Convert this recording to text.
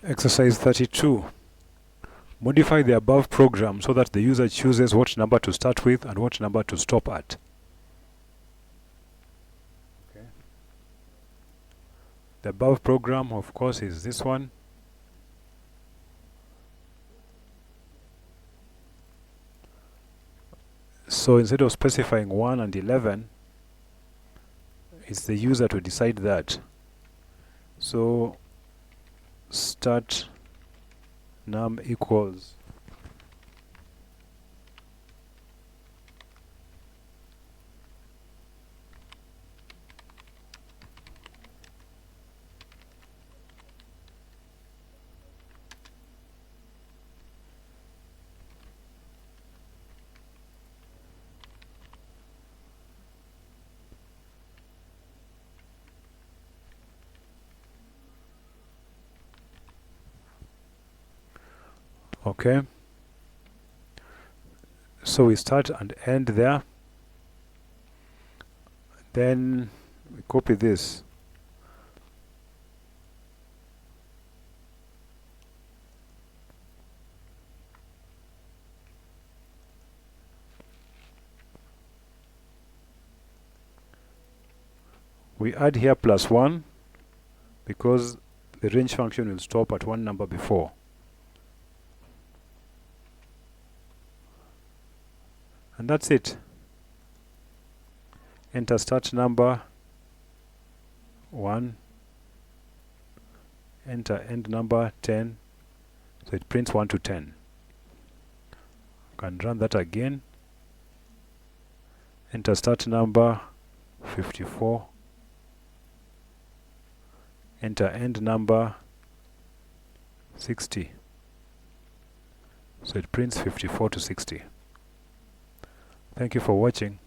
Exercise 32. Modify the above program so that the user chooses what number to start with and what number to stop at. Okay. The above program, of course, is this one. So instead of specifying 1 and 11, it's the user to decide that. So start num equals okay. So we start and end there. Then we copy this. We add here +1 because the range function will stop at one number before. And that's it. Enter start number 1. Enter end number 10. So it prints 1 to 10. Can run that again. Enter start number 54. Enter end number 60. So it prints 54 to 60. Thank you for watching.